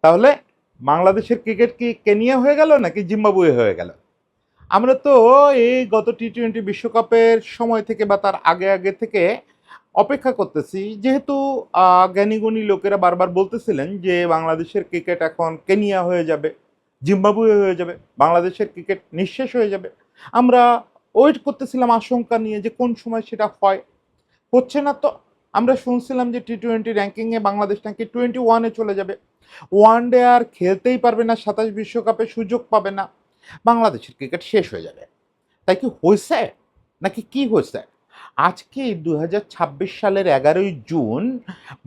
তাহলে বাংলাদেশের ক্রিকেট কি কেনিয়া হয়ে গেল নাকি জিম্বাবুয়ে হয়ে গেল? আমরা তো এই গত টি-20 বিশ্বকাপের সময় থেকে বা তার আগে আগে থেকে অপেক্ষা করতেছি, যেহেতু জ্ঞানীগুণী লোকেরা বারবার বলতেছিলেন যে বাংলাদেশের ক্রিকেট এখন কেনিয়া হয়ে যাবে, জিম্বাবুয়ে হয়ে যাবে, বাংলাদেশের ক্রিকেট নিঃশেষ হয়ে যাবে। আমরা ওয়েট করতেছিলাম আশঙ্কা নিয়ে যে কোন সময় সেটা হয়। হচ্ছে না তো। আমরা শুনছিলাম যে টি-20 র্যাঙ্কিংয়ে বাংলাদেশ নাকি 21-এ চলে যাবে, ওয়ান ডে আর খেলতেই পারবে না, 27 বিশ্বকাপে সুযোগ পাবে না, বাংলাদেশের ক্রিকেট শেষ হয়ে যাবে। তাই কি হয়েছে নাকি কি হয়েছে? আজকে 2026 সালের 11ই জুন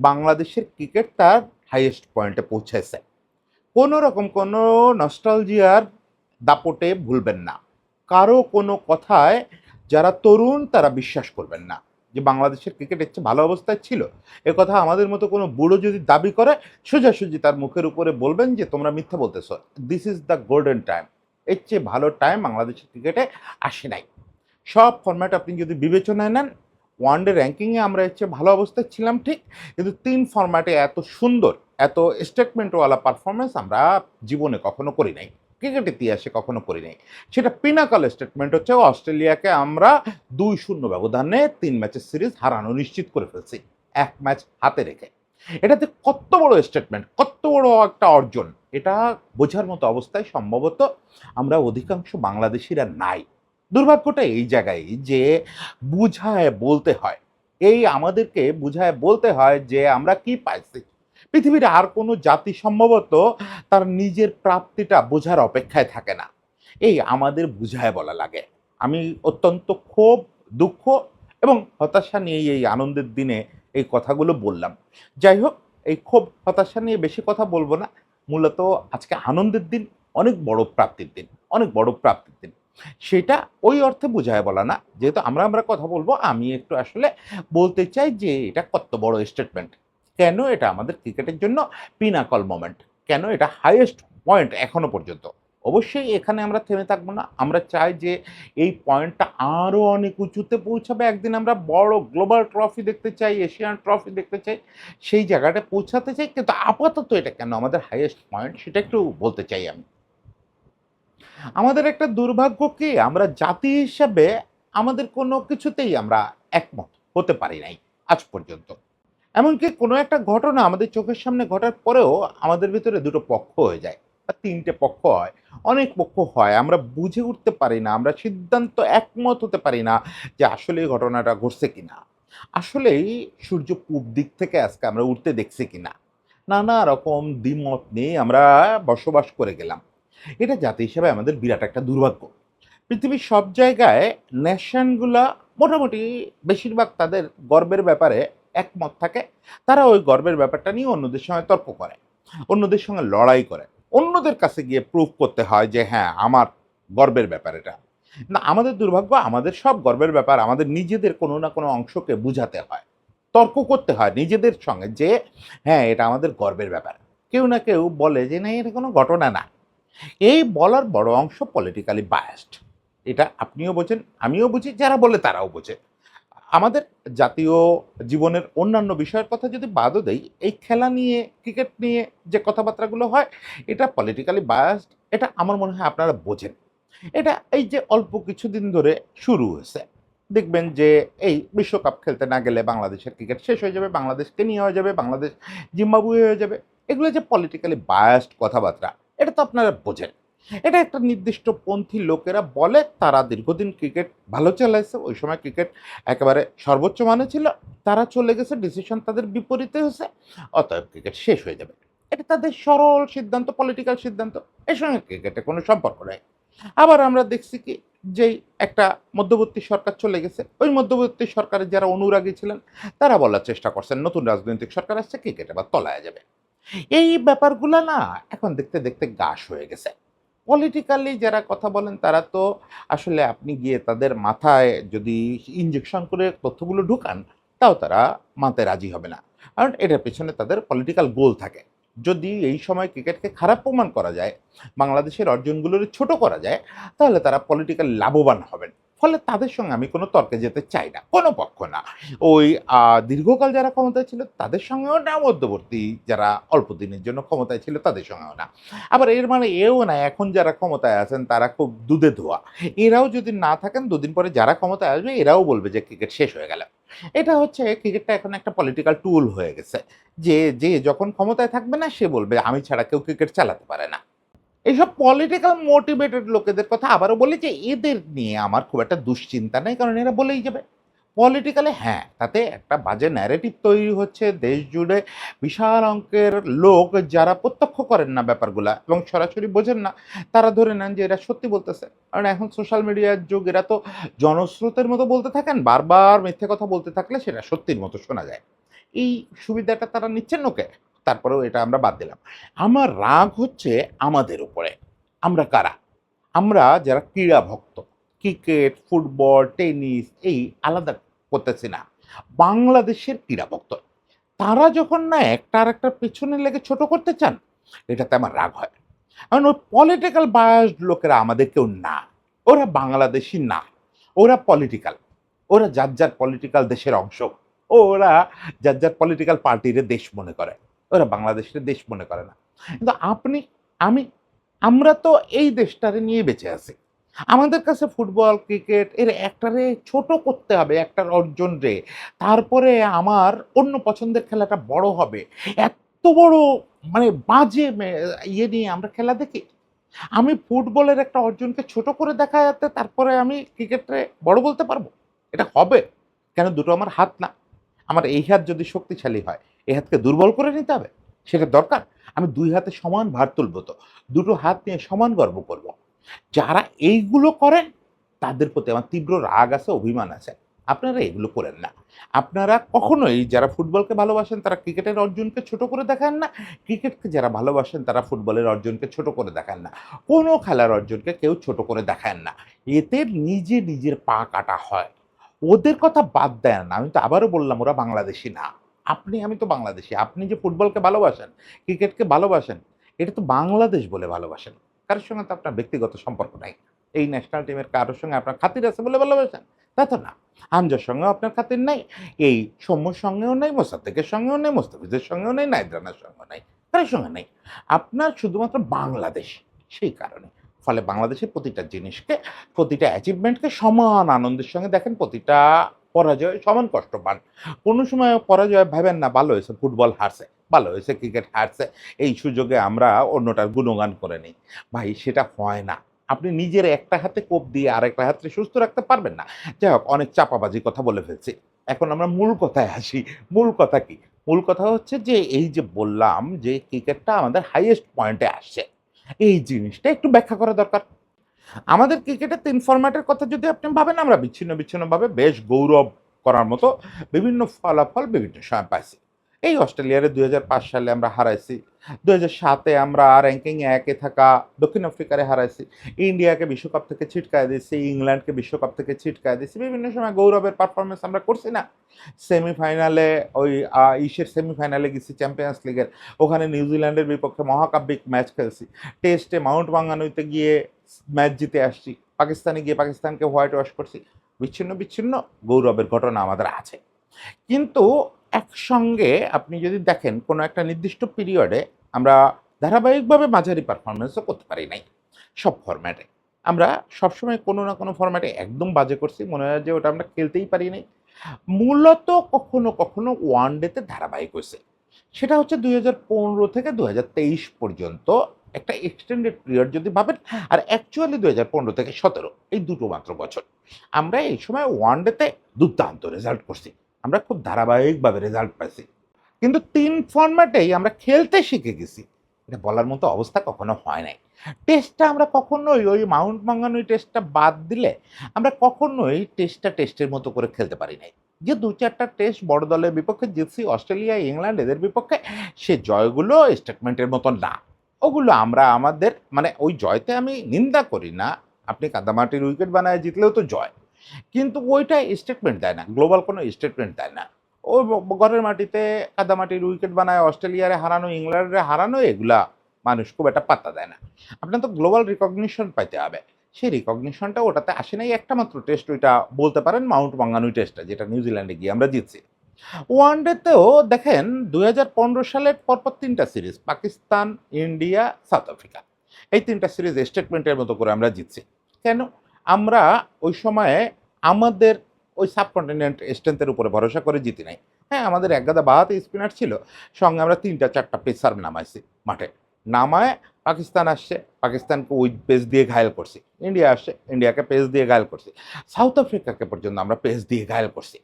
বাংলাদেশের ক্রিকেট তার হাইয়েস্ট পয়েন্টে পৌঁছেছে। কোনো রকম কোনো নস্টালজিয়ার দাপটে ভুলবেন না, কারো কোনো কথায় যারা তরুণ তারা বিশ্বাস করবেন না যে বাংলাদেশের ক্রিকেট এর চেয়ে ভালো অবস্থায় ছিল। এ কথা আমাদের মতো কোনো বুড়ো যদি দাবি করে, সোজাসুজি তার মুখের উপরে বলবেন যে তোমরা মিথ্যা বলতেছো। This is the golden time. এর চেয়ে ভালো টাইম বাংলাদেশের ক্রিকেটে আসে নাই। সব ফরম্যাট আপনি যদি বিবেচনায় নেন, ওয়ানডে র্যাঙ্কিংয়ে আমরা এর চেয়ে ভালো অবস্থায় ছিলাম ঠিক, কিন্তু 3 ফরম্যাটে এত সুন্দর, এত স্টেটমেন্টওয়ালা পারফরমেন্স আমরা জীবনে কখনো করি নাই, ক্রিকেট ইতিহাসে কখনো করি নাই। সেটা পিনাকল স্টেটমেন্ট হচ্ছে অস্ট্রেলিয়াকে আমরা 2-0 ব্যবধানে 3 ম্যাচের সিরিজ হারানো নিশ্চিত করে ফেলছি, 1 ম্যাচ হাতে রেখে। এটাতে কত বড় স্টেটমেন্ট, কত বড় একটা অর্জন, এটা বোঝার মতো অবস্থায় সম্ভবত আমরা অধিকাংশ বাংলাদেশিরা নাই। দুর্ভাগ্যটা এই জায়গায় যে বুঝায় বলতে হয়, এই আমাদেরকে বুঝায় বলতে হয় যে আমরা কি পাইছি। পৃথিবীর আর কোনো জাতি সম্ভবত তার নিজের প্রাপ্তিটা বোঝার অপেক্ষায় থাকে না, এই আমাদের বুঝায় বলা লাগে। আমি অত্যন্ত ক্ষোভ, দুঃখ এবং হতাশা নিয়ে এই আনন্দের দিনে এই কথাগুলো বললাম। যাই হোক, এই ক্ষোভ হতাশা নিয়ে বেশি কথা বলবো না। মূলত আজকে আনন্দের দিন, অনেক বড় প্রাপ্তির দিন, অনেক বড় প্রাপ্তির দিন। সেটা ওই অর্থে বুঝায় বলা না, যেহেতু আমরা কথা বলবো, আমি একটু আসলে বলতে চাই যে এটা কত বড় স্টেটমেন্ট, কেন এটা আমাদের ক্রিকেটের জন্য পিনাকল মোমেন্ট, কেন এটা হাইয়েস্ট পয়েন্ট এখনো পর্যন্ত। অবশ্যই এখানে আমরা থেমে থাকবো না, আমরা চাই যে এই পয়েন্টটা আরও অনেক উঁচুতে পৌঁছাবে। একদিন আমরা বড় গ্লোবাল ট্রফি দেখতে চাই, এশিয়ান ট্রফি দেখতে চাই, সেই জায়গাটা পৌঁছাতে চাই, কিন্তু আপাতত এটা কেন আমাদের হাইয়েস্ট পয়েন্ট সেটা একটু বলতে চাই আমি। আমাদের একটা দুর্ভাগ্য কি, আমরা জাতি হিসাবে আমাদের কোনো কিছুতেই আমরা একমত হতে পারি নাই আজ পর্যন্ত। এমনকি কোনো একটা ঘটনা আমাদের চোখের সামনে ঘটার পরেও আমাদের ভিতরে দুটো পক্ষ হয়ে যায় বা তিনটে পক্ষ হয়, অনেক পক্ষ হয়, আমরা বুঝে উঠতে পারি না, আমরা সিদ্ধান্ত একমত হতে পারি না যে আসলে এই ঘটনাটা ঘটছে কিনা, আসলেই সূর্য পূব দিক থেকে আজকে আমরা উঠতে দেখছি কিনা। নানা রকম দ্বিমত নিয়ে আমরা বসবাস করে গেলাম। এটা জাতি হিসেবে আমাদের বিরাট একটা দুর্ভাগ্য। পৃথিবীর সব জায়গায় নেশনগুলা মোটামুটি বেশিরভাগ তাদের গর্বের ব্যাপারে একমত থাকে। তারা ওই গর্বের ব্যাপারটা নিয়ে অন্যদের সঙ্গে তর্ক করে, অন্যদের সঙ্গে লড়াই করে, অন্যদের কাছে গিয়ে প্রুভ করতে হয় যে হ্যাঁ আমার গর্বের ব্যাপার এটা। না, আমাদের দুর্ভাগ্য, আমাদের সব গর্বের ব্যাপার আমাদের নিজেদের কোনো না কোনো অংশকে বুঝাতে হয়, তর্ক করতে হয় নিজেদের সঙ্গে যে হ্যাঁ এটা আমাদের গর্বের ব্যাপার। কেউ না কেউ বলে যে না এটা কোনো ঘটনা না। এই বলার বড় অংশ পলিটিক্যালি বায়াসড। এটা আপনিও বোঝেন, আমিও বুঝি, যারা বলে তারাও বোঝে। আমাদের জাতীয় জীবনের অন্যান্য বিষয়ের কথা যদি বাদও দেই, এই খেলা নিয়ে, ক্রিকেট নিয়ে যে কথাবার্তাগুলো হয়, এটা পলিটিক্যালি বায়াসড। এটা আমার মনে হয় আপনারা বোঝেন। এটা এই যে অল্প কিছুদিন ধরে শুরু হয়েছে, দেখবেন যে এই বিশ্বকাপ খেলতে না গেলে বাংলাদেশের ক্রিকেট শেষ হয়ে যাবে, বাংলাদেশ কেনিয়া হয়ে যাবে, বাংলাদেশ জিম্বাবুয়ে হয়ে যাবে। এগুলো যে পলিটিক্যালি বায়াসড কথাবার্তা, এটা তো আপনারা বোঝেন। এটা একটা নির্দিষ্ট পন্থী লোকেরা বলে, তারা দীর্ঘদিন ক্রিকেট ভালো চালাইছে, ওই সময় ক্রিকেট একেবারে সর্বোচ্চ মানে ছিল, তারা চলে গেছে, ডিসিশন তাদের বিপরীতে হয়েছে, অতএব ক্রিকেট শেষ হয়ে যাবে। এটা তাদের সরল সিদ্ধান্ত, পলিটিক্যাল সিদ্ধান্ত, এর সঙ্গে ক্রিকেটের কোনো সম্পর্ক নেই। আবার আমরা দেখছি কি, যেই একটা মধ্যবর্তী সরকার চলে গেছে, ওই মধ্যবর্তী সরকারের যারা অনুরাগী ছিলেন তারা বলার চেষ্টা করছেন নতুন রাজনৈতিক সরকার আসছে, ক্রিকেট আবার তলায় যাবে। এই ব্যাপারগুলো না এখন দেখতে দেখতে গাশ হয়ে গেছে। পলিটিক্যালি যারা কথা বলেন তারা তো আসলে আপনি গিয়ে তাদের মাথায় যদি ইনজেকশন করে তথ্যগুলো ঢুকান, তাও তারা মানতে রাজি হবে না, কারণ এটার পেছনে তাদের পলিটিক্যাল গোল থাকে। যদি এই সময় ক্রিকেটকে খারাপ প্রমাণ করা যায়, বাংলাদেশের অর্জনগুলোর ছোট করা যায়, তাহলে তারা পলিটিক্যাল লাভবান হবেন। ফলে তাদের সঙ্গে আমি কোনো তর্কে যেতে চাই না, কোনো পক্ষ না। ওই দীর্ঘকাল যারা ক্ষমতায় ছিল তাদের সঙ্গেও না, মধ্যবর্তী যারা অল্প দিনের জন্য ক্ষমতায় ছিল তাদের সঙ্গেও না। আবার এর মানে এও না এখন যারা ক্ষমতায় আছেন তারা খুব দুধে ধোয়া। এরাও যদি না থাকেন দুদিন পরে যারা ক্ষমতায় আসবে এরাও বলবে যে ক্রিকেট শেষ হয়ে গেল। এটা হচ্ছে ক্রিকেটটা এখন একটা পলিটিক্যাল টুল হয়ে গেছে। যে যখন ক্ষমতায় থাকবে না সে বলবে আমি ছাড়া কেউ ক্রিকেট চালাতে পারে না। এইসব পলিটিক্যাল মোটিভেটেড লোকেদের কথা আবারও বলি যে এদের নিয়ে আমার খুব একটা দুশ্চিন্তা নেই, কারণ এরা বলেই যাবে। পলিটিক্যালি হ্যাঁ, তাতে একটা বাজে ন্যারেটিভ তৈরি হচ্ছে দেশ জুড়ে। বিশাল অঙ্কের লোক যারা প্রত্যক্ষ করেন না ব্যাপারগুলা এবং সরাসরি বোঝেন না, তারা ধরে নেন যে এরা সত্যি বলতেছে। কারণ এখন সোশ্যাল মিডিয়ার যুগ, এরা তো জনস্রোতের মতো বলতে থাকেন, বারবার মিথ্যে কথা বলতে থাকলে সেটা সত্যির মতো শোনা যায়। এই সুবিধাটা তারা নিচ্ছেন ওকে, তারপরেও এটা আমরা বাদ দিলাম। আমার রাগ হচ্ছে আমাদের উপরে। আমরা কারা? আমরা যারা ক্রীড়া ভক্ত, ক্রিকেট, ফুটবল, টেনিস এই আলাদা করতেছি না। বাংলাদেশের ক্রীড়া ভক্ত। তারা যখন না একটা আরেকটার পেছনে লেগে ছোট করতে চান, এটাতে আমার রাগ হয়। কারণ ওই পলিটিক্যাল বায়াসড লোকেরা আমাদের কেউ না। ওরা বাংলাদেশী না। ওরা পলিটিক্যাল। ওরা যার, যার পলিটিক্যাল দেশের অংশ। ওরা যার, যার পলিটিক্যাল পার্টির দেশ মনে করে। ওরা বাংলাদেশের দেশ মনে করে না। কিন্তু আপনি, আমি, আমরা তো এই দেশটারে নিয়ে বেঁচে আছি। আমাদের কাছে ফুটবল, ক্রিকেট এর একটারে ছোট করতে হবে, একটার অর্জন রে। তারপরে আমার অন্য পছন্দের খেলাটা বড় হবে। এত বড় মানে বাজে ইয়ে নিয়ে আমরা খেলা দেখি। আমি ফুটবলের একটা অর্জনকে ছোট করে দেখাতে তারপরে আমি ক্রিকেটে বড় বলতে পারবো? এটা হবে? কেন দুটো আমার হাত না? আমার এই হাত যদি শক্তিশালী হয়, এই হাতকে দুর্বল করে নিতে হবে? সেটা দরকার? আমি ২ হাতে সমান ভার তুলব তো। দুটো হাত নিয়ে সমান গর্ব করব। যারা এইগুলো করেন তাদের প্রতি আমার তীব্র রাগ আছে, অভিমান আছে। আপনারা এগুলো করেন না। আপনারা কখনোই যারা ফুটবলকে ভালোবাসেন তারা ক্রিকেটের অর্জনকে ছোট করে দেখান না। ক্রিকেটকে যারা ভালোবাসেন তারা ফুটবলের অর্জনকে ছোট করে দেখান না। কোনো খেলার অর্জনকে কেউ ছোট করে দেখান না। এতে নিজে নিজের পা কাটা হয়। ওদের কথা বাদ দেন। আমি তো আবারও বললাম ওরা বাংলাদেশী না। আমি তো বাংলাদেশী। আপনি যে ফুটবলকে ভালোবাসেন, ক্রিকেটকে ভালোবাসেন, এটা তো বাংলাদেশ বলে ভালোবাসেন। কারোর সঙ্গে তো আপনার ব্যক্তিগত সম্পর্ক নাই। এই ন্যাশনাল টিমের কারোর সঙ্গে আপনার খাতির আছে বলে ভালোবাসেন? তা তো না। হামজার সঙ্গেও আপনার খাতির নাই। এই সৌম্যর সঙ্গেও নাই, মোসাদ্দেকের সঙ্গেও নাই, মোস্তাফিজের সঙ্গেও নাই, নাহিদ রানার সঙ্গেও নাই। কারোর সঙ্গে নাই। আপনার শুধুমাত্র বাংলাদেশ। সেই কারণে। ফলে বাংলাদেশের প্রতিটা জিনিসকে, প্রতিটা অ্যাচিভমেন্টকে সমান আনন্দের সঙ্গে দেখেন, প্রতিটা পরাজয় সমান কষ্ট পান। কোনো সময় পরাজয় ভাবেন না ভালো হয়েছে ফুটবল হারছে, ভালো হয়েছে ক্রিকেট হারছে। এই সুযোগে আমরা অন্যটার গুণগান করে নিই। ভাই সেটা হয় না। আপনি নিজের একটা হাতে কোপ দিয়ে আরেকটা হাতকে সুস্থ রাখতে পারবেন না। যাই হোক, অনেক চাপাবাজি কথা বলে ফেলছি। এখন আমরা মূল কথায় আসি। মূল কথা কি? মূল কথা হচ্ছে যে এই যে বললাম যে ক্রিকেটটা আমাদের হাইয়েস্ট পয়েন্টে আসছে। এই জিনিসটা একটু ব্যাখ্যা করা দরকার। আমাদের ক্রিকেটের ৩ ফরম্যাটের কথা যদি আপনি ভাবেন, আমরা বিচ্ছিন্নভাবে বেশ গৌরব করার মতো বিভিন্ন ফলাফল বিভিন্ন সময় পাইছি। এই অস্ট্রেলিয়ারে ২০০৫ সালে আমরা হারাইছি। ২০০৭ এ আমরা র্যাঙ্কিং এ ১ এ থাকা দক্ষিণ আফ্রিকারে হারাইছি। ইন্ডিয়াকে বিশ্বকাপ থেকে ছিটকায় দিয়েছি, ইংল্যান্ডকে বিশ্বকাপ থেকে ছিটকায় দিয়েছি। বিভিন্ন সময় গৌরবের পারফরম্যান্স আমরা করছি না? সেমিফাইনালে ওই সেমিফাইনালে গেছি চ্যাম্পিয়ন্স লিগের। ওখানে নিউজিল্যান্ডের বিপক্ষে মহাকাব্যিক ম্যাচ খেলছি। টেস্টে মাউন্ট মাঙ্গানুইতে গিয়ে ম্যাচ জিতে আসছি। পাকিস্তানে গিয়ে পাকিস্তানকে হোয়াইট ওয়াশ করছি। বিচ্ছিন্ন গৌরবের ঘটনা আমাদের আছে। কিন্তু একসঙ্গে আপনি যদি দেখেন কোনো একটা নির্দিষ্ট পিরিয়ডে আমরা ধারাবাহিকভাবে মাঝারি পারফরম্যান্সও করতে পারি নাই সব ফরম্যাটে। আমরা সবসময় কোনো না কোনো ফরম্যাটে একদম বাজে করছি। মনে হয় যে ওটা আমরা খেলতেই পারি নাই। মূলত কখনো ওয়ানডেতে ধারাবাহিক হইছে। সেটা হচ্ছে ২০১৫ থেকে ২০২৩ পর্যন্ত একটা এক্সটেন্ডেড পিরিয়ড যদি ভাবেন, আর অ্যাকচুয়ালি ২০১৫ থেকে ১৭ এই দুটো মাত্র বছর। আমরা এই সময় ওয়ানডেতে দুর্দান্ত রেজাল্ট করছি। আমরা খুব ধারাবাহিকভাবে রেজাল্ট পাইছি। কিন্তু ৩ ফরম্যাটেই আমরা খেলতে শিখে গেছি। এটা বলার মতো অবস্থা কখনো হয় নাই। টেস্টটা আমরা কখনোই ওই মাউন্ট মাঙ্গানুই টেস্টটা বাদ দিলে আমরা কখনোই টেস্টটা টেস্টের মতো করে খেলতে পারি নাই। যে ২-৪টা টেস্ট বড় দলের বিপক্ষে জিতছি, অস্ট্রেলিয়া, ইংল্যান্ড এদের বিপক্ষে, সে জয়গুলো স্টেটমেন্টের মতো না। ওগুলো আমরা আমাদের মানে ওই জয়তে আমি নিন্দা করি না। আপনি কাদামাটির উইকেট বানায় জিতলেও তো জয়। কিন্তু ওইটা স্টেটমেন্ট দেয় না। গ্লোবাল কোনো স্টেটমেন্ট দেয় না। ওই ঘরের মাটিতে কাদামাটির উইকেট বানায় অস্ট্রেলিয়ারে হারানো, ইংল্যান্ডে হারানো, এগুলা মানুষ খুব একটা পাত্তা দেয় না। আপনার তো গ্লোবাল রিকগনিশন পাইতে হবে। সেই রিকগনিশনটা ওটাতে আসে নাই, একটা মাত্র টেস্ট, ওইটা বলতে পারেন মাউন্ট মাঙ্গানুই টেস্টটা, যেটা নিউজিল্যান্ডে গিয়ে আমরা জিতছি। ওয়ানডেতেও দেখেন 2015 সালের পরপর 3টা series, Pakistan, India, south Africa, এই 3টা সিরিজ স্টেটমেন্টের মতো করে আমরা জিতছি। কেন? আমরা ওই সময়ে আমাদের ওই সাবকন্টিনেন্ট স্ট্রেংথের উপরে ভরসা করে জিতি নাই। হ্যাঁ, আমাদের একগাদা বাহাতি স্পিনার ছিল, সঙ্গে আমরা 3টা-4টা পেসার নামাইছি মাঠে। নামায় পাকিস্তান আসছে, পাকিস্তানকে ওই পেস দিয়ে ঘায়েল করছি। ইন্ডিয়া আসছে, ইন্ডিয়াকে পেস দিয়ে ঘায়েল করছি। সাউথ আফ্রিকাকে পর্যন্ত আমরা পেস দিয়ে ঘায়েল করছি।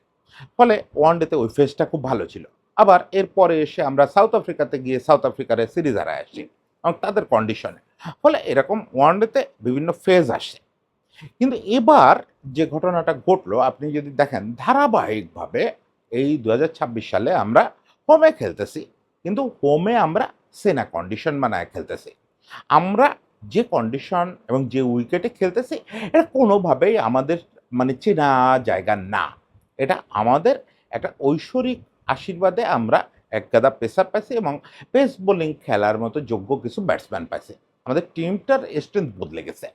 ফলে ওয়ানডেতে ওই ফেজটা খুব ভালো ছিল। আবার এরপরে এসে আমরা সাউথ আফ্রিকাতে গিয়ে সাউথ আফ্রিকার সিরিজ হারায় আসছি এবং তাদের কন্ডিশনে। ফলে এরকম ওয়ানডেতে বিভিন্ন ফেজ আসে। কিন্তু এবার যে ঘটনাটা ঘটলো, আপনি যদি দেখেন ধারাবাহিকভাবে এই 2026 সালে আমরা হোমে খেলতেছি, কিন্তু হোমে আমরা সেনা কন্ডিশন বানায় খেলতেছি। আমরা যে কন্ডিশন এবং যে উইকেটে খেলতেছি, এটা কোনোভাবেই আমাদের মানে চেনা জায়গা না। এটা আমাদের একটা ঐশ্বরিক আশীর্বাদে আমরা একগাদা পেসার পাইছি এবং পেস বোলিং খেলার মতো যোগ্য কিছু ব্যাটসম্যান পাইছি। আমাদের টিমটার স্ট্রেংথ বদলে গেছে।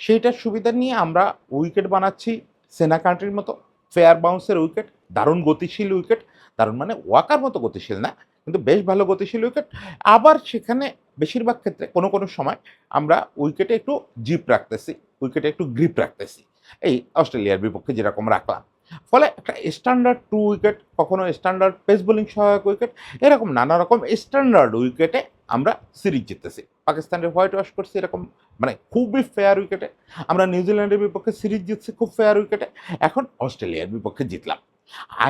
সেইটার সুবিধা নিয়ে আমরা উইকেট বানাচ্ছি সেনা কান্ট্রির মতো, ফেয়ার বাউন্সের উইকেট, দারুণ গতিশীল উইকেট, দারুণ মানে ওয়াকার মতো গতিশীল না, কিন্তু বেশ ভালো গতিশীল উইকেট। আবার সেখানে বেশিরভাগ ক্ষেত্রে কোনো কোনো সময় আমরা উইকেটে একটু জিপ রাখতেছি, উইকেটে একটু গ্রিপ রাখতেছি, এই অস্ট্রেলিয়ার বিপক্ষে যেরকম রাখলাম। ফলে একটা স্ট্যান্ডার্ড 2 উইকেট, কখনো স্ট্যান্ডার্ড পেস বোলিং সহায়ক উইকেট, এরকম নানা রকম স্ট্যান্ডার্ড উইকেটে আমরা সিরিজ জিততেছি। পাকিস্তানের হোয়াইট ওয়াশ করছি এরকম মানে খুবই ফেয়ার উইকেটে। আমরা নিউজিল্যান্ডের বিপক্ষে সিরিজ জিতছি খুব ফেয়ার উইকেটে। এখন অস্ট্রেলিয়ার বিপক্ষে জিতলাম।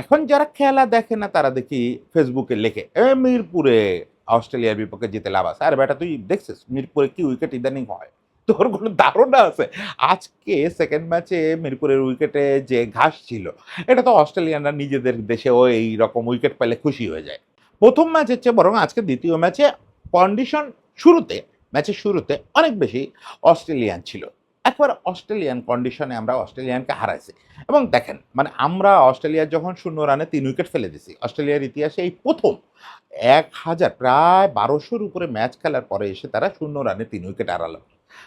এখন যারা খেলা দেখে না তারা দেখি ফেসবুকে লেখে, মিরপুরে অস্ট্রেলিয়ার বিপক্ষে জিতে লাভ আছে। আরে বেটা, তুই দেখছিস মিরপুরে কি উইকেট ইদানিং হয়? তোর কোনো ধারণা আছে? আজকে সেকেন্ড ম্যাচে মিরপুরের উইকেটে যে ঘাস ছিল, এটা তো অস্ট্রেলিয়ানরা নিজেদের দেশেও এইরকম উইকেট পেলে খুশি হয়ে যায়। প্রথম ম্যাচের চেয়ে বরং আজকে দ্বিতীয় ম্যাচে কন্ডিশন শুরুতে, ম্যাচের শুরুতে অনেক বেশি অস্ট্রেলিয়ান ছিল। একবার অস্ট্রেলিয়ান কন্ডিশনে আমরা অস্ট্রেলিয়ানকে হারাইছি। এবং দেখেন মানে আমরা অস্ট্রেলিয়ার যখন 0 রানে 3 উইকেট ফেলে দিছি, অস্ট্রেলিয়ার ইতিহাসে এই প্রথম 1000 প্রায় 1200-র উপরে ম্যাচ খেলার পরে এসে তারা 0 রানে 3 উইকেট হারালো।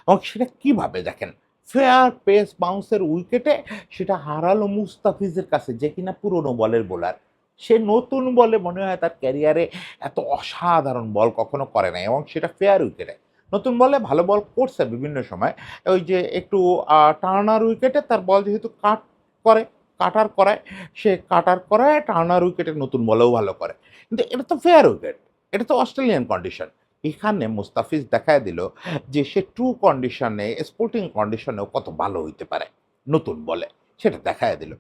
এবং সেটা কিভাবে দেখেন, ফেয়ার পেস বাউন্সের উইকেটে সেটা হারালো মুস্তাফিজের কাছে, যে কিনা পুরনো বলের বোলার। সে নতুন বলে মনে হয় তার ক্যারিয়ারে এত অসাধারণ বল কখনো করে নাই, এবং সেটা ফেয়ার উইকেটে। নতুন বলে ভালো বল করছে বিভিন্ন সময়, ওই যে একটু টার্নার উইকেটে তার বল যেহেতু করে, কাটার করায়, সে কাটার করায় টার্নার উইকেটে নতুন বলেও ভালো করে। কিন্তু এটা তো ফেয়ার উইকেট, এটা তো অস্ট্রেলিয়ান কন্ডিশন। এখানে মুস্তাফিজ দেখায় দিল যে সে ট্রু কন্ডিশনে, স্পোর্টিং কন্ডিশনেও কত ভালো হইতে পারে নতুন বলে, সেটা দেখায় দিল।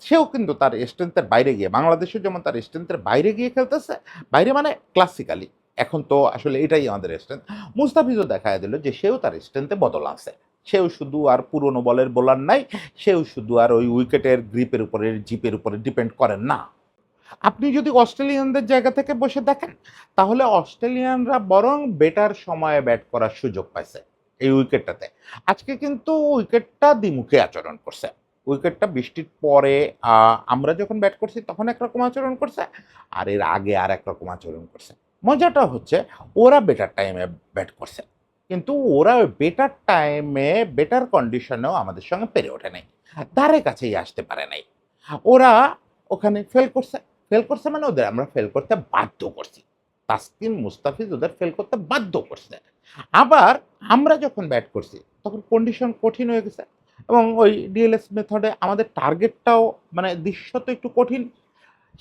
সেও কিন্তু তার স্ট্রেংথের বাইরে গিয়ে, বাংলাদেশে যেমন তার স্ট্রেংথের বাইরে গিয়ে খেলতেছে, বাইরে মানে ক্লাসিক্যালি, এখন তো আসলে এটাই আমাদের স্ট্রেংথ। মুস্তাফিজও দেখায় দিল যে সেও তার স্ট্রেংথে বদল আছে। সেও শুধু আর পুরনো বলের বোলার নাই, সেও শুধু আর ওই উইকেটের গ্রিপের উপরে, জিপের উপরে ডিপেন্ড করেন না। আপনি যদি অস্ট্রেলিয়ানদের জায়গা থেকে বসে দেখেন, তাহলে অস্ট্রেলিয়ানরা বরং বেটার সময়ে ব্যাট করার সুযোগ পাইছে এই উইকেটটাতে। আজকে কিন্তু উইকেটটা দ্বিমুখী আচরণ করছে। উইকেটটা বৃষ্টির পরে আমরা যখন ব্যাট করছি তখন একরকম আচরণ করছে, আর এর আগে আর একরকম আচরণ করছে। মজাটা হচ্ছে ওরা বেটার টাইমে ব্যাট করছে, কিন্তু ওরা ওই বেটার টাইমে বেটার কন্ডিশনেও আমাদের সঙ্গে পেরে ওঠে নাই, ধারে কাছেই আসতে পারে নাই। ওরা ওখানে ফেল করছে। ফেল করছে মানে ওদের আমরা ফেল করতে বাধ্য করছি। তাসকিন, মুস্তাফিজ ওদের ফেল করতে বাধ্য করছে। আবার আমরা যখন ব্যাট করছি তখন কন্ডিশন কঠিন হয়ে গেছে, এবং ওই ডিএলএস মেথডে আমাদের টার্গেটটাও মানে দৃশ্যত একটু কঠিন।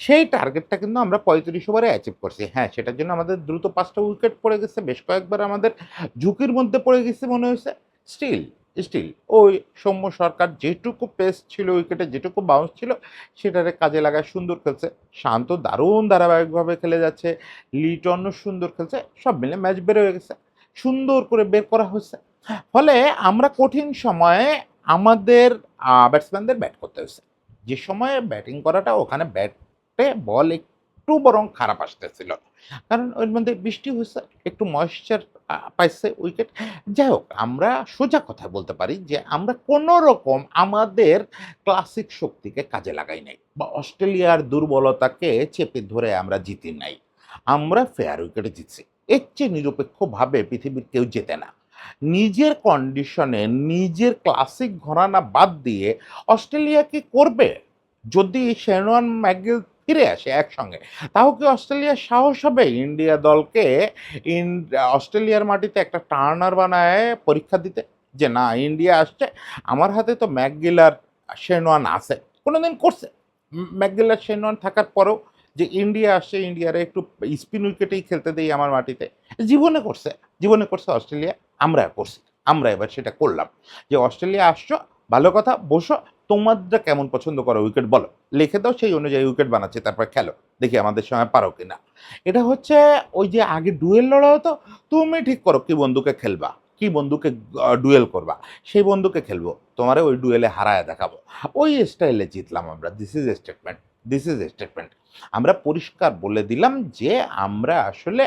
সেই টার্গেটটা কিন্তু আমরা 35 ওভারে অ্যাচিভ করছি। হ্যাঁ, সেটার জন্য আমাদের দ্রুত 5টা উইকেট পড়ে গেছে। বেশ কয়েকবার আমাদের ঝুঁকির মধ্যে পড়ে গেছে মনে হয়েছে। স্টিল স্টিল ওই সৌম্য সরকার যেটুকু পেস ছিল উইকেটে, যেটুকু বাউন্স ছিল, সেটারে কাজে লাগায় সুন্দর খেলছে। শান্ত দারুণ ধারাবাহিকভাবে খেলে যাচ্ছে। লিটনও সুন্দর খেলছে। সব মিলে ম্যাচ বের হয়ে গেছে। সুন্দর করে বের করা হয়েছে। ফলে আমরা কঠিন সময়ে আমাদের ব্যাটসম্যানদের ব্যাট করতে হয়েছে। যে সময়ে ব্যাটিং করাটা, ওখানে বল একটু বরং খারাপ আসতেছিল, কারণ ওর মধ্যে বৃষ্টি হয়েছে, একটু ময়েশ্চার পাইছে উইকেট। যাই হোক, আমরা সোজা কথা বলতে পারি যে আমরা কোনো রকম আমাদের ক্লাসিক শক্তিকে কাজে লাগাই নাই, বা অস্ট্রেলিয়ার দুর্বলতাকে চেপে ধরে আমরা জিতি নাই। আমরা ফেয়ার উইকেটে জিতছি। এর চেয়ে নিরপেক্ষভাবে পৃথিবীর কেউ জেতে না। নিজের কন্ডিশনে নিজের ক্লাসিক ঘরানা বাদ দিয়ে অস্ট্রেলিয়া কি করবে? যদি শেন ওয়ার্ন ম্যাকগিল ফিরে আসে একসঙ্গে, তাও কি অস্ট্রেলিয়ার সাহস হবে ইন্ডিয়া দলকে ইন অস্ট্রেলিয়ার মাটিতে একটা টার্নার বানায় পরীক্ষা দিতে? যে না, ইন্ডিয়া আসছে, আমার হাতে তো ম্যাকগিল আর শেন ওয়ার্ন আছে। কোনোদিন করছে ম্যাকগিল আর শেন ওয়ার্ন থাকার পরেও যে ইন্ডিয়া আসছে, ইন্ডিয়ারে একটু স্পিন উইকেটেই খেলতে দেই আমার মাটিতে? জীবনে করছে? জীবনে করছে অস্ট্রেলিয়া? আমরা করছি। আমরা এবার সেটা করলাম যে অস্ট্রেলিয়া আসছো, ভালো কথা, বসো, তোমাদের কেমন পছন্দ করো উইকেট বলো, লিখে দাও, সেই অনুযায়ী উইকেট বানাচ্ছি, তারপর খেলো, দেখি আমাদের সঙ্গে পারো কিনা। এটা হচ্ছে ওই যে আগে ডুয়েল লড়া হতো, তুমি ঠিক করো কি বন্ধুকে খেলবা, কি বন্ধুকে ডুয়েল করবা, সেই বন্ধুকে খেলবো, তোমারে ওই ডুয়েলে হারায় দেখাবো। ওই স্টাইলে জিতলাম আমরা। This is statement, this is statement. আমরা পরিষ্কার বলে দিলাম যে আমরা আসলে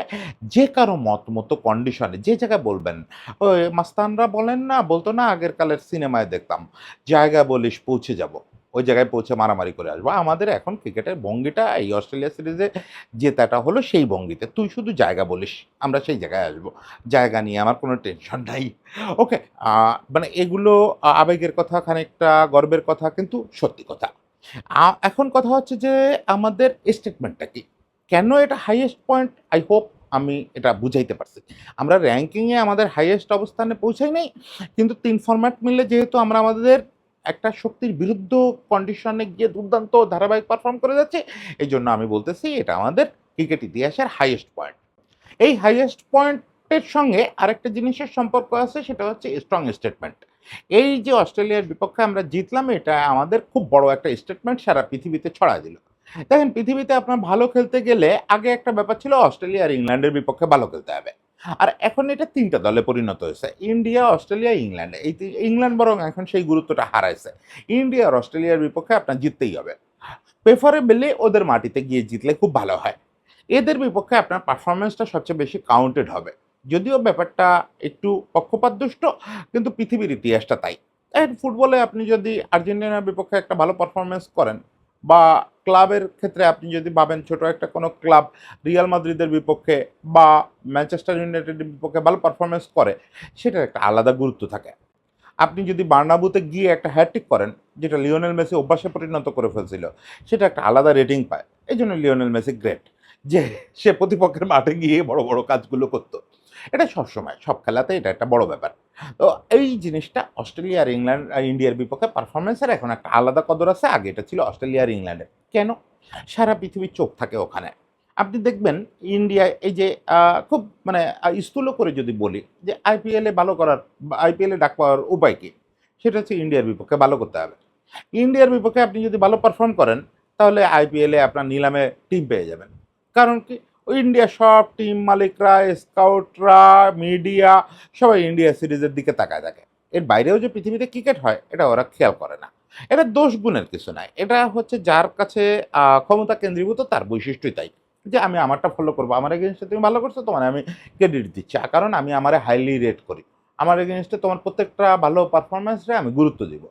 যে কারো মত মতো কন্ডিশনে যে জায়গায় বলবেন, ওই মাস্তানরা বলেন না, বলতো না আগের কালের সিনেমায় দেখতাম, জায়গা বলিস পৌঁছে যাব, ওই জায়গায় পৌঁছে মারামারি করে আসবো। আমাদের এখন ক্রিকেটের ভঙ্গিটা এই অস্ট্রেলিয়া সিরিজে জেতাটা হলো সেই ভঙ্গিতে, তুই শুধু জায়গা বলিস, আমরা সেই জায়গায় আসবো, জায়গা নিয়ে আমার কোনো টেনশন নাই। ওকে, মানে এগুলো আবেগের কথা, খানিকটা গর্বের কথা, কিন্তু সত্যি কথা। এখন কথা হচ্ছে যে আমাদের স্টেটমেন্টটা কি? কেন এটা হাইয়েস্ট পয়েন্ট? আই হোপ আমি এটা বুঝাইতে পারছি। আমরা র‍্যাংকিংয়ে আমাদের হাইয়েস্ট অবস্থানে পৌঁছাই নাই। কিন্তু ৩ ফরম্যাট মিললে যেহেতু আমরা আমাদের একটা শক্তির বিরুদ্ধ কন্ডিশনে গিয়ে দুর্দান্ত ধারাবাহিক পারফর্ম করে যাচ্ছি, এইজন্য আমি বলতেছি এটা আমাদের ক্রিকেট ইতিহাসের হাইয়েস্ট পয়েন্ট। এই হাইয়েস্ট পয়েন্টের সঙ্গে আরেকটা জিনিসের সম্পর্ক আছে, সেটা হচ্ছে স্ট্রং স্টেটমেন্ট। এই যে অস্ট্রেলিয়ার বিপক্ষে আমরা জিতলাম, এটা আমাদের খুব বড় একটা স্টেটমেন্ট সারা পৃথিবীতে ছড়ায় দিল। দেখেন, পৃথিবীতে আপনার ভালো খেলতে গেলে আগে একটা ব্যাপার ছিল অস্ট্রেলিয়া আর ইংল্যান্ডের বিপক্ষে ভালো খেলতে হবে। আর এখন এটা ৩ টা দলে পরিণত হয়েছে। India, Australia, England. ইংল্যান্ড বরং এখন সেই গুরুত্বটা হারাইছে। ইন্ডিয়া আর অস্ট্রেলিয়ার বিপক্ষে আপনার জিততেই হবে। প্রেফারেবলি ওদের মাটিতে গিয়ে জিতলে খুব ভালো হয়। এদের বিপক্ষে আপনার পারফরম্যান্সটা সবচেয়ে বেশি কাউন্টেড হবে। যদিও ব্যাপারটা একটু পক্ষপাতদুষ্ট, কিন্তু পৃথিবীর ইতিহাসটা তাই। দেখেন, ফুটবলে আপনি যদি আর্জেন্টিনার বিপক্ষে একটা ভালো পারফরম্যান্স করেন, বা ক্লাবের ক্ষেত্রে আপনি যদি ভাবেন ছোট একটা কোনো ক্লাব রিয়াল মাদ্রিদের বিপক্ষে বা ম্যানচেস্টার ইউনাইটেডের বিপক্ষে ভালো পারফরম্যান্স করে, সেটার একটা আলাদা গুরুত্ব থাকে। আপনি যদি বার্নাব্যুতে গিয়ে একটা হ্যাটট্রিক করেন, যেটা লিওনেল মেসি অভ্যাসে পরিণত করে ফেলছিল, সেটা একটা আলাদা রেটিং পায়। এইজন্য লিওনেল মেসি গ্রেট, যে সে প্রতিপক্ষের মাঠে গিয়ে বড় বড় কাজগুলো করত। এটা সবসময় সব খেলাতে এটা একটা বড় ব্যাপার। তো এই জিনিসটা অস্ট্রেলিয়া আর ইংল্যান্ড আর ইন্ডিয়ার বিপক্ষে পারফরমেন্সের এখন একটা আলাদা কদর আছে। আগে এটা ছিল অস্ট্রেলিয়া আর ইংল্যান্ডের। কেন? সারা পৃথিবীর চোখ থাকে ওখানে। আপনি দেখবেন ইন্ডিয়ায় এই যে খুব মানে স্থূল করে যদি বলি যে আইপিএলে ভালো করার বা আইপিএলে ডাক পাওয়ার উপায় কি? সেটা হচ্ছে ইন্ডিয়ার বিপক্ষে ভালো করতে হবে। ইন্ডিয়ার বিপক্ষে আপনি যদি ভালো পারফর্ম করেন, তাহলে আইপিএলে আপনার নিলামে টিম পেয়ে যাবেন। কারণ কি? ওই ইন্ডিয়ার সব টিম মালিকরা, স্কাউটরা, মিডিয়া সবাই ইন্ডিয়া সিরিজের দিকে তাকায় থাকে। এর বাইরেও যে পৃথিবীতে ক্রিকেট হয়, এটা ওরা খেয়াল করে না। এটা দোষ গুণের কিছু নাই। এটা হচ্ছে যার কাছে ক্ষমতা কেন্দ্রীভূত, তার বৈশিষ্ট্যই তাই। যে আমি আমারটা ফলো করব। আমার এগেইনস্টে তুমি ভালো করছো, তোমারে আমি ক্রেডিট দিচ্ছি। কারণ আমি আমারে হাইলি রেট করি। আমার এগেইনস্টে তোমার প্রত্যেকটা ভালো পারফরম্যান্সরে আমি গুরুত্ব দিব।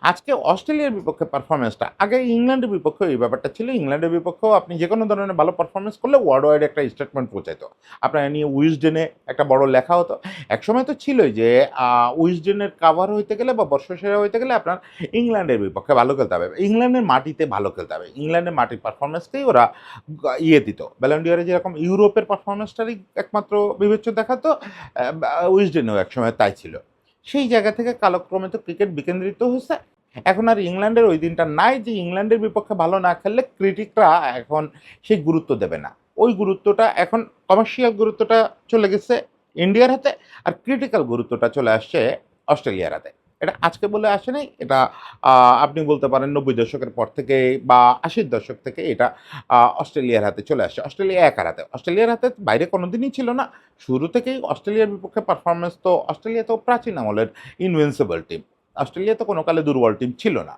আজকে অস্ট্রেলিয়ার বিপক্ষে পারফরম্যান্সটা, আগে ইংল্যান্ডের বিপক্ষেও এই ব্যাপারটা ছিল। ইংল্যান্ডের বিপক্ষেও আপনি যেকোনো ধরনের ভালো পারফরম্যান্স করলে ওয়ার্ল্ড ওয়াইড একটা স্টেটমেন্ট পৌঁছাইতো। আপনার নিয়ে উইজডেনে একটা বড় লেখা হতো। একসময় তো ছিলই যে উইজডেনের কাভার হইতে গেলে বা বর্ষসেরা হইতে গেলে আপনার ইংল্যান্ডের বিপক্ষে ভালো খেলতে হবে। ইংল্যান্ডের মাটিতে ভালো খেলতে হবে। ইংল্যান্ডের মাটির পারফরম্যান্সকেই ওরা ইয়ে দিত। ব্যালন ডি অরে যেরকম ইউরোপের পারফরম্যান্সটারই একমাত্র বিবেচ্য দেখাতো, উইজডেনেও একসময় তাই ছিল। সেই জায়গা থেকে কালক্রমে তো ক্রিকেট বিকেন্দ্রিত হয়েছে। এখন আর ইংল্যান্ডের ওই দিনটা নাই যে ইংল্যান্ডের বিপক্ষে ভালো না খেললে ক্রিটিকরা এখন সেই গুরুত্ব দেবে না। ওই গুরুত্বটা এখন, কমার্শিয়াল গুরুত্বটা চলে গেছে ইন্ডিয়ার হাতে, আর ক্রিটিক্যাল গুরুত্বটা চলে আসছে অস্ট্রেলিয়ার হাতে। এটা আজকে বলে আসে নাই, এটা আপনি বলতে পারেন ৯০ দশকের পর থেকে বা ৮০ দশক থেকে এটা অস্ট্রেলিয়ার হাতে চলে আসছে। অস্ট্রেলিয়া একার হাতে। অস্ট্রেলিয়ার হাতে বাইরে কোনোদিনই ছিল না। শুরু থেকেই অস্ট্রেলিয়ার বিপক্ষে পারফরম্যান্স, তো অস্ট্রেলিয়া তো প্রাচীন আমলের ইনভিনসিবল টিম। অস্ট্রেলিয়া তো কোনো কালে দুর্বল টিম ছিল না।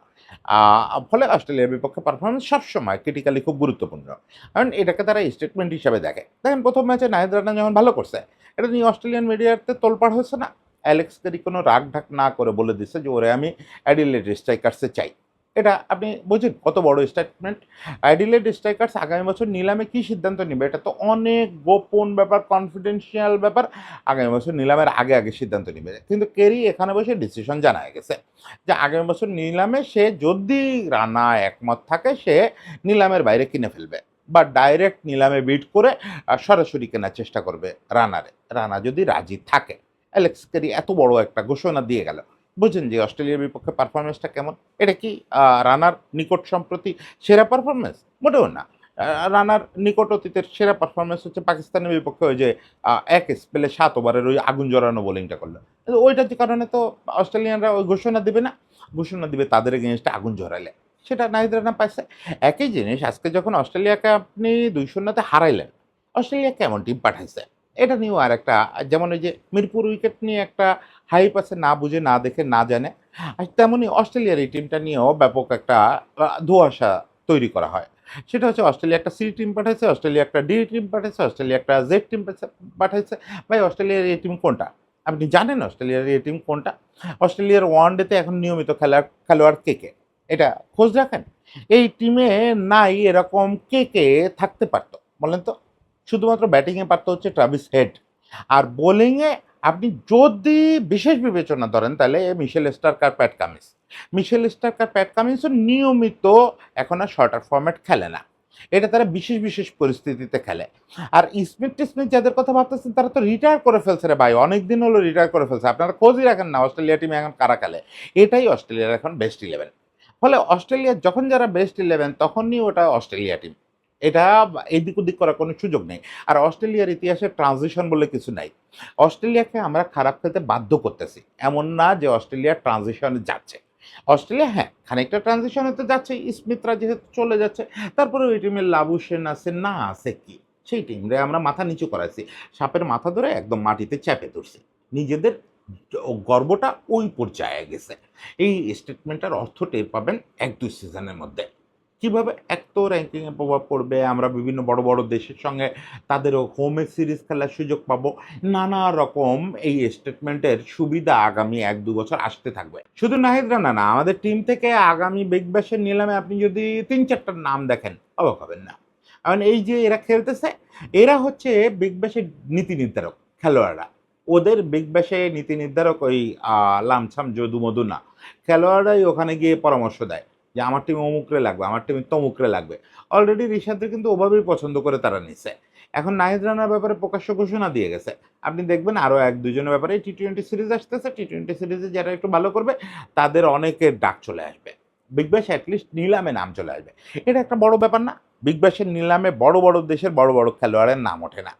ফলে অস্ট্রেলিয়ার বিপক্ষে পারফরম্যান্স সবসময় ক্রিটিক্যালি খুব গুরুত্বপূর্ণ। কারণ এটাকে তারা স্টেটমেন্ট হিসাবে দেখে। দেখেন, প্রথম ম্যাচে নাহিদ রানা যখন ভালো করছে, এটা নিয়ে অস্ট্রেলিয়ান মিডিয়াতে তোলপাড় হয়েছে না? অ্যালেক্স কেরি কোনো রাগ ঢাক না করে বলে দিচ্ছে যে ওরে আমি অ্যাডিলেড স্ট্রাইকার্সে চাই। এটা আপনি বোঝেন কত বড় স্টেটমেন্ট। অ্যাডিলেড স্ট্রাইকার্স আগামী বছর নিলামে কি সিদ্ধান্ত নেবে এটা তো অনেক গোপন ব্যাপার, কনফিডেন্সিয়াল ব্যাপার। আগামী বছর নিলামের আগে আগে সিদ্ধান্ত নেবে, কিন্তু কেরি এখানে বসে ডিসিশন জানায় গেছে যে আগামী বছর নিলামে সে যদি রানা একমত থাকে সে নিলামের বাইরে কিনে ফেলবে বা ডাইরেক্ট নিলামে বিড করে সরাসরি কেনার চেষ্টা করবে রানারে। রানা যদি রাজি থাকে, অ্যালেক্স কেরি এত বড় একটা ঘোষণা দিয়ে গেল, বুঝেন যে অস্ট্রেলিয়ার বিপক্ষে পারফরমেন্সটা কেমন। এটা কি রানার নিকট সম্প্রতি সেরা পারফরমেন্স? মোটেও না। রানার নিকট অতীতের সেরা পারফরমেন্স হচ্ছে পাকিস্তানের বিপক্ষে ওই যে এক স্পেলে 7 ওভারের ওই আগুন জড়ানো বোলিংটা করলো। কিন্তু ওইটার যে কারণে তো অস্ট্রেলিয়ানরা ওই ঘোষণা দিবে না, ঘোষণা দিবে তাদের এগেনস্টে আগুন ঝরাইলে, সেটা নাহিদ রানা পাইছে। একই জিনিস আজকে যখন অস্ট্রেলিয়াকে আপনি 2-0 হারাইলেন, অস্ট্রেলিয়া কেমন টিম পাঠাইছে এটা নিয়েও আর একটা, যেমন ওই যে মিরপুর উইকেট নিয়ে একটা হাইপ আছে, না বুঝে না দেখে না জানে, আর তেমনই অস্ট্রেলিয়ার এই টিমটা নিয়েও ব্যাপক একটা ধোঁয়াশা তৈরি করা হয়। সেটা হচ্ছে অস্ট্রেলিয়া একটা সি টিম পাঠাইছে, অস্ট্রেলিয়া একটা ডি টিম পাঠাইছে, অস্ট্রেলিয়া একটা জেড টিম পাঠাইছে। ভাই অস্ট্রেলিয়ার এই টিম কোনটা? আপনি জানেন অস্ট্রেলিয়ার এই টিম কোনটা? অস্ট্রেলিয়ার ওয়ানডেতে এখন নিয়মিত খেলোয়াড় কে কে? এটা খোঁজ রাখেন। এই টিমে নাই এরকম কে কে থাকতে পারতো বলেন তো? শুধুমাত্র ব্যাটিংয়ে পারতো হচ্ছে ট্রাভিস হেড, আর বোলিংয়ে আপনি যদি বিশেষ বিবেচনা ধরেন তাহলে মিশেল স্টার্ক আর প্যাট কামিন্স। মিশেল স্টার্ক আর প্যাট কামিন্সও নিয়মিত এখন আর শর্টার ফরম্যাট খেলে না, এটা তারা বিশেষ বিশেষ পরিস্থিতিতে খেলে। আর স্মিথ টিসমিথ যাদের কথা ভাবতেছেন তারা তো রিটায়ার করে ফেলছে রে ভাই, অনেক দিন হলো রিটায়ার করে ফেলছে। আপনারা খোঁজই রাখেন না অস্ট্রেলিয়া টিমে এখন কারা খেলে। এটাই অস্ট্রেলিয়ার এখন বেস্ট ইলেভেন। ফলে অস্ট্রেলিয়ার যখন যারা বেস্ট ইলেভেন তখনই ওটা অস্ট্রেলিয়া টিম। এটা এদিক ওদিক করার কোনো সুযোগ নেই। আর অস্ট্রেলিয়ার ইতিহাসে ট্রানজিশন বলে কিছু নাই। অস্ট্রেলিয়াকে আমরা খারাপ খেলতে বাধ্য করতেছি, এমন না যে অস্ট্রেলিয়া ট্রানজিশনে যাচ্ছে। অস্ট্রেলিয়া হ্যাঁ খানিকটা ট্রানজিশনে তো যাচ্ছে, স্মিথরা যেহেতু চলে যাচ্ছে। তারপরে ওই টিমের লাবুসেন আছে না আছে কি, সেই টিমরে আমরা মাথা নিচু করাইছি, সাপের মাথা ধরে একদম মাটিতে চেপে ধরছি। নিজেদের গর্বটা ওই পর্যায়ে গেছে। এই স্টেটমেন্টটার অর্থ টের পাবেন 1-2 সিজনের মধ্যে। কিভাবে এক তো র্যাঙ্কিংয়ে প্রভাব পড়বে, আমরা বিভিন্ন বড় বড় দেশের সঙ্গে তাদেরও হোমে সিরিজ খেলার সুযোগ পাবো, নানা রকম এই স্টেটমেন্টের সুবিধা আগামী 1-2 বছর আসতে থাকবে। শুধু নাহিদ রানা না, আমাদের টিম থেকে আগামী বিগ ব্যাশের নিলামে আপনি যদি 3-4টার নাম দেখেন অবাক হবেন না। কারণ এই যে এরা খেলতেছে, এরা হচ্ছে বিগ ব্যাশের নীতি নির্ধারক খেলোয়াড়রা। ওদের বিগ ব্যাশে নীতি নির্ধারক ওই লামছাম যদু মধু না, খেলোয়াড়রাই ওখানে গিয়ে পরামর্শ দেয় যে আমার টিমে অমুকরে লাগবে, আমার টিমে তমুকরে লাগবে। অলরেডি রিশাদদের কিন্তু ওভাবেই পছন্দ করে তারা নিছে। এখন নাহিদ রানার ব্যাপারে প্রকাশ্য ঘোষণা দিয়ে গেছে। আপনি দেখবেন আরও 1-2 জনের ব্যাপারে টি-20 সিরিজ আসতেছে, টি-20 সিরিজে যারা একটু ভালো করবে তাদের অনেকের ডাক চলে আসবে। বিগ ব্যাশ অ্যাটলিস্ট নিলামে নাম চলে আসবে। এটা একটা বড় ব্যাপার না? বিগ ব্যাশের নিলামে বড় বড় দেশের বড় বড় খেলোয়াড়ের নাম ওঠে না,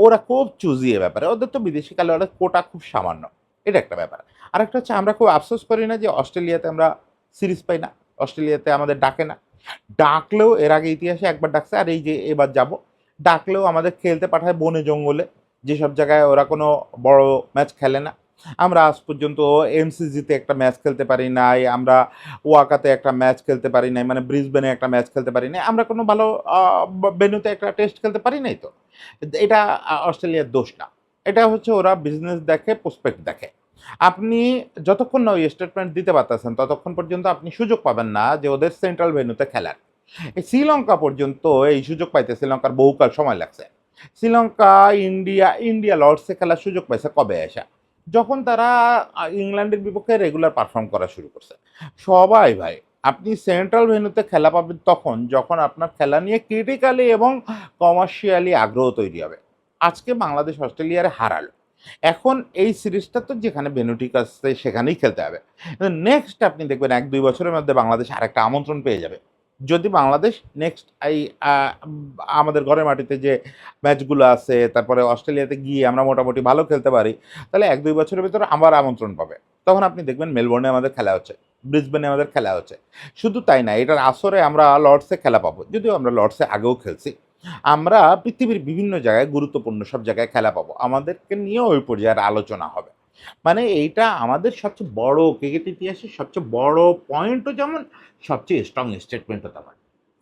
ওরা খুব চুজি এ ব্যাপারে, ওদের তো বিদেশি খেলোয়াড়ের কোটা খুব সামান্য। এটা একটা ব্যাপার। আরেকটা হচ্ছে আমরা খুব আফসোস করি না যে অস্ট্রেলিয়াতে আমরা সিরিজ পাই না, অস্ট্রেলিয়াতে আমাদের ডাকে না। ডাকলেও এর আগে ইতিহাসে একবার ডাকছে, আর এই যে এবার যাব, ডাকলেও আমাদের খেলতে পাঠায় বনে জঙ্গলে, যেসব জায়গায় ওরা কোনো বড় ম্যাচ খেলে না। আমরা আজ পর্যন্ত এমসিজিতে একটা ম্যাচ খেলতে পারি নাই, আমরা ওয়াকাতে একটা ম্যাচ খেলতে পারি নাই, মানে ব্রিসবেনে একটা ম্যাচ খেলতে পারি নাই, আমরা কোনো ভালো ভেন্যুতে একটা টেস্ট খেলতে পারি নাই। তো এটা অস্ট্রেলিয়ার দোষ না, এটা হচ্ছে ওরা বিজনেস দেখে, প্রসপেক্ট দেখে। আপনি যতক্ষণ না ওই স্টেটমেন্ট দিতে পারতেছেন ততক্ষণ পর্যন্ত আপনি সুযোগ পাবেন না যে ওদের সেন্ট্রাল ভেন্যুতে খেলার। এই শ্রীলঙ্কা পর্যন্ত এই সুযোগ পাইতে শ্রীলঙ্কার বহুকাল সময় লাগছে। শ্রীলঙ্কা ইন্ডিয়া লর্ডসে খেলার সুযোগ পাইছে কবে আসা, যখন তারা ইংল্যান্ডের বিপক্ষে রেগুলার পারফর্ম করা শুরু করছে। সবাই ভাই, আপনি সেন্ট্রাল ভেন্যুতে খেলা পাবেন তখন যখন আপনার খেলা নিয়ে ক্রিটিক্যালি এবং কমার্শিয়ালি আগ্রহ তৈরি হবে। আজকে বাংলাদেশ অস্ট্রেলিয়ারে হারালো, এখন এই সিরিজটা তো যেখানে ভেন্যু ঠিক আছে সেখানেই খেলতে হবে। নেক্সট আপনি দেখবেন 1-2 বছরের মধ্যে বাংলাদেশ আরেকটা আমন্ত্রণ পেয়ে যাবে। যদি বাংলাদেশ নেক্সট এই আমাদের ঘরের মাটিতে যে ম্যাচগুলো আছে, তারপরে অস্ট্রেলিয়াতে গিয়ে আমরা মোটামুটি ভালো খেলতে পারি, তাহলে 1-2 বছরের ভিতরে আবার আমন্ত্রণ পাবে। তখন আপনি দেখবেন মেলবোর্নে আমাদের খেলা হচ্ছে, ব্রিসবেনে আমাদের খেলা হচ্ছে। শুধু তাই না, এটার আসরে আমরা লর্ডসে খেলা পাবো, যদিও আমরা লর্ডসে আগেও খেলছি। আমরা পৃথিবীর বিভিন্ন জায়গায় গুরুত্বপূর্ণ সব জায়গায় খেলা পাবো, আমাদেরকে নিয়েও ওই পর্যায়ের আলোচনা হবে। মানে এইটা আমাদের সবচেয়ে বড় ক্রিকেট ইতিহাসের সবচেয়ে বড় পয়েন্টও যেমন, সবচেয়ে স্ট্রং স্টেটমেন্টও তেমন।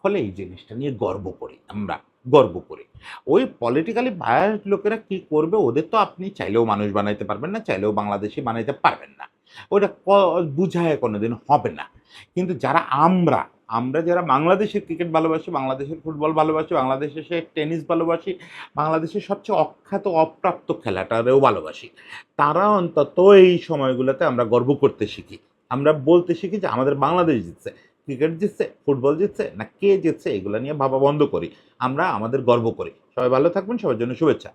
ফলে এই জিনিসটা নিয়ে গর্ব করি, আমরা গর্ব করি। ওই পলিটিক্যালি বায়াসড লোকেরা কি করবে, ওদের তো আপনি চাইলেও মানুষ বানাইতে পারবেন না, চাইলেও বাংলাদেশি বানাইতে পারবেন না। ওটা বুঝায় কোনোদিন হবে না। কিন্তু যারা আমরা, আমরা যারা বাংলাদেশের ক্রিকেট ভালোবাসি, বাংলাদেশের ফুটবল ভালোবাসি, বাংলাদেশের টেনিস ভালোবাসি, বাংলাদেশের সবচেয়ে অখ্যাত অপ্রাপ্ত খেলাটারেও ভালোবাসি, তারা অন্তত এই সময়গুলোতে আমরা গর্ব করতে শিখি। আমরা বলতে শিখি যে আমাদের বাংলাদেশ জিতছে। ক্রিকেট জিতছে, ফুটবল জিতছে না কে জিতছে এগুলো নিয়ে ভাবা বন্ধ করি। আমরা আমাদের গর্ব করি। সবাই ভালো থাকবেন, সবার জন্য শুভেচ্ছা।